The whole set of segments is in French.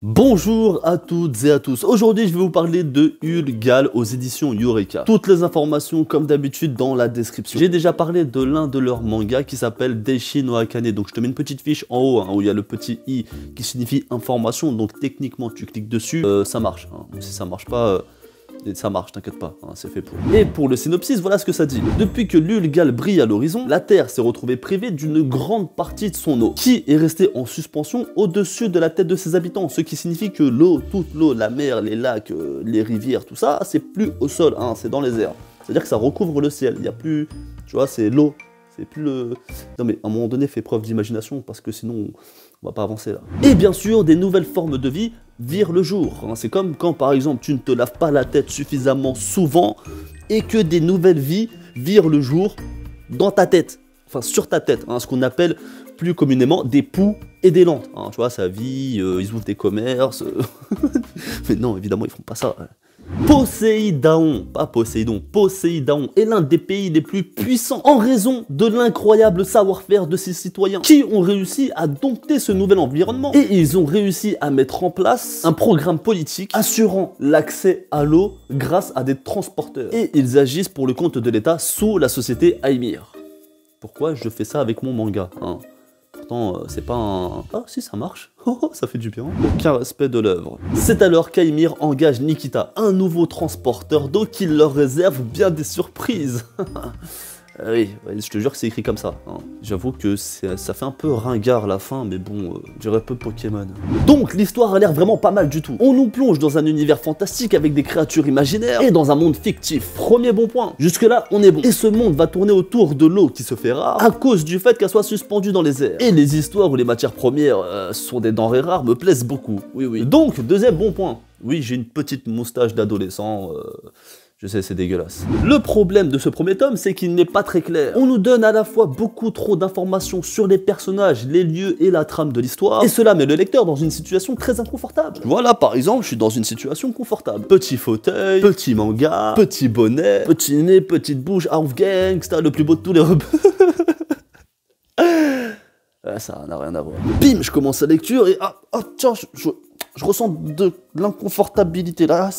Bonjour à toutes et à tous, aujourd'hui je vais vous parler de Ulgal aux éditions Eureka. Toutes les informations comme d'habitude dans la description. J'ai déjà parlé de l'un de leurs mangas qui s'appelle Daishi no Akane, donc je te mets une petite fiche en haut où il y a le petit i qui signifie information, donc techniquement tu cliques dessus, ça marche, si ça marche pas... ça marche, t'inquiète pas, c'est fait pour. Et pour le synopsis, voilà ce que ça dit. Depuis que l'Ulgal brille à l'horizon, la Terre s'est retrouvée privée d'une grande partie de son eau, qui est restée en suspension au-dessus de la tête de ses habitants, ce qui signifie que l'eau, toute l'eau, la mer, les lacs, les rivières, tout ça, c'est plus au sol, c'est dans les airs. C'est-à-dire que ça recouvre le ciel, il n'y a plus, tu vois, c'est l'eau. C'est plus le... Non mais à un moment donné, fais preuve d'imagination, parce que sinon, on va pas avancer là. Et bien sûr, des nouvelles formes de vie virent le jour. C'est comme quand, par exemple, tu ne te laves pas la tête suffisamment souvent, et que des nouvelles vies virent le jour dans ta tête. Enfin, sur ta tête, ce qu'on appelle plus communément des poux et des lentes. Tu vois, ça vit, ils ouvrent des commerces... Mais non, évidemment, ils font pas ça. Poséidaon, pas Poséidon, Poséidaon est l'un des pays les plus puissants en raison de l'incroyable savoir-faire de ses citoyens qui ont réussi à dompter ce nouvel environnement et ils ont réussi à mettre en place un programme politique assurant l'accès à l'eau grâce à des transporteurs et ils agissent pour le compte de l'État sous la société Aimir. Pourquoi je fais ça avec mon manga Pourtant, c'est pas un... Ah si, ça marche. Ça fait du bien. Aucun respect de l'œuvre. C'est alors qu'Aimir engage Nikita, un nouveau transporteur d'eau qui leur réserve bien des surprises. Oui, je te jure que c'est écrit comme ça. J'avoue que ça fait un peu ringard la fin, mais bon, je dirais peu Pokémon. Donc l'histoire a l'air vraiment pas mal du tout. On nous plonge dans un univers fantastique avec des créatures imaginaires et dans un monde fictif. Premier bon point. Jusque là, on est bon. Et ce monde va tourner autour de l'eau qui se fait rare à cause du fait qu'elle soit suspendue dans les airs. Et les histoires où les matières premières sont des denrées rares me plaisent beaucoup. Oui, oui. Donc, deuxième bon point. Oui, j'ai une petite moustache d'adolescent. Je sais, c'est dégueulasse. Le problème de ce premier tome, c'est qu'il n'est pas très clair. On nous donne à la fois beaucoup trop d'informations sur les personnages, les lieux et la trame de l'histoire, et cela met le lecteur dans une situation très inconfortable. Voilà, par exemple, je suis dans une situation confortable. Petit fauteuil, petit manga, petit bonnet, petit nez, petite bouche, Aufgang, c'est le plus beau de tous les rebeux. Ça n'a rien à voir. Bim, je commence la lecture et tiens, je ressens de l'inconfortabilité là.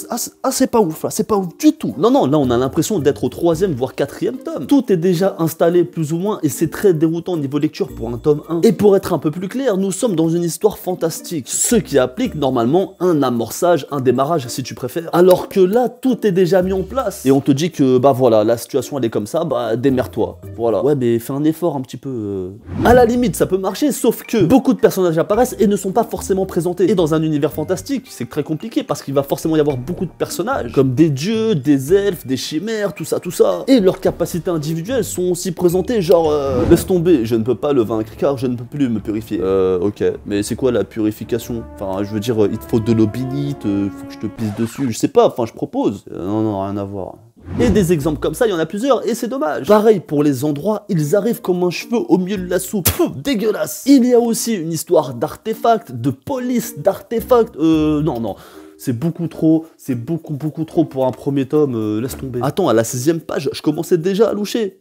C'est pas ouf là, c'est pas ouf du tout. Non, là on a l'impression d'être au 3e voire 4e tome. Tout est déjà installé plus ou moins et c'est très déroutant au niveau lecture pour un tome 1. Et pour être un peu plus clair, nous sommes dans une histoire fantastique, ce qui applique normalement un amorçage, un démarrage si tu préfères. Alors que là, tout est déjà mis en place. Et on te dit que bah voilà, la situation elle est comme ça, bah démerde-toi. Voilà. Ouais mais fais un effort un petit peu. À la limite, ça peut marcher, sauf que beaucoup de personnages apparaissent et ne sont pas forcément présentés. Et dans un univers fantastique, c'est très compliqué parce qu'il va forcément y avoir beaucoup de personnages, comme des dieux, des elfes, des chimères, tout ça. Et leurs capacités individuelles sont aussi présentées, genre laisse tomber, je ne peux pas le vaincre car je ne peux plus me purifier. Ok, mais c'est quoi la purification? Enfin, je veux dire, il te faut de l'eau bénite, faut que je te pisse dessus, je sais pas, enfin je propose. Non, rien à voir. Et des exemples comme ça, il y en a plusieurs, et c'est dommage. Pareil pour les endroits, ils arrivent comme un cheveu au milieu de la soupe. Dégueulasse. Il y a aussi une histoire d'artefacts, de police d'artefacts. Non. C'est beaucoup trop, c'est beaucoup trop pour un premier tome, laisse tomber. Attends, à la 6e page, je commençais déjà à loucher.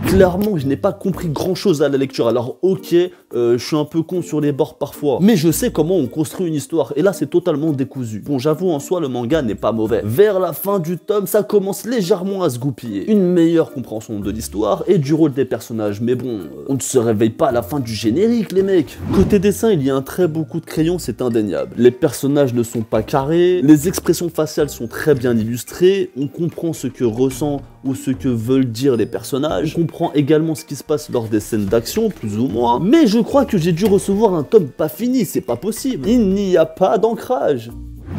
Clairement, je n'ai pas compris grand chose à la lecture, alors ok, je suis un peu con sur les bords parfois, mais je sais comment on construit une histoire, et là c'est totalement décousu. Bon, j'avoue en soi, le manga n'est pas mauvais. Vers la fin du tome, ça commence légèrement à se goupiller. Une meilleure compréhension de l'histoire et du rôle des personnages, mais bon, on ne se réveille pas à la fin du générique, les mecs. Côté dessin, il y a un très beau coup de crayon, c'est indéniable. Les personnages ne sont pas carrés, les expressions faciales sont très bien illustrées, on comprend ce que ressent ou ce que veulent dire les personnages. On comprend également ce qui se passe lors des scènes d'action, plus ou moins. Mais je crois que j'ai dû recevoir un tome pas fini, c'est pas possible. Il n'y a pas d'ancrage.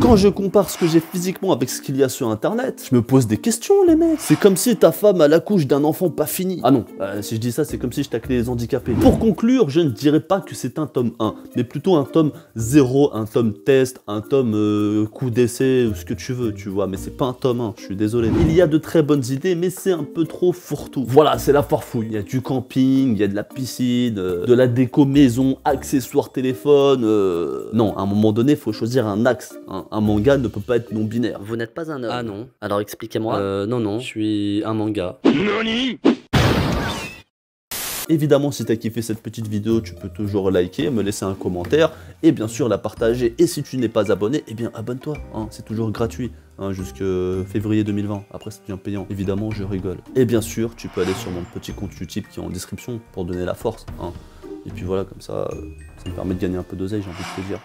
Quand je compare ce que j'ai physiquement avec ce qu'il y a sur internet, je me pose des questions les mecs. C'est comme si ta femme a l'accouche d'un enfant pas fini. Ah non, si je dis ça c'est comme si je taclais les handicapés. Pour conclure, je ne dirais pas que c'est un tome 1, mais plutôt un tome 0, un tome test, un tome coup d'essai, ou ce que tu veux, tu vois, mais c'est pas un tome 1, je suis désolé. Il y a de très bonnes idées, mais c'est un peu trop fourre-tout. Voilà, c'est la farfouille. Il y a du camping, il y a de la piscine, de la déco maison, accessoires téléphone. Non, à un moment donné, il faut choisir un axe. Un manga ne peut pas être non-binaire. Vous n'êtes pas un homme. Ah non. Alors expliquez-moi. Non, je suis un manga. NANI Évidemment, si t'as kiffé cette petite vidéo, tu peux toujours liker, me laisser un commentaire et bien sûr la partager. Et si tu n'es pas abonné, eh bien abonne-toi, hein, c'est toujours gratuit. Hein, jusque février 2020, après ça devient payant, évidemment je rigole. Et bien sûr, tu peux aller sur mon petit compte YouTube qui est en description pour donner la force. Hein. Et puis voilà, comme ça me permet de gagner un peu d'oseille, j'ai envie de te dire.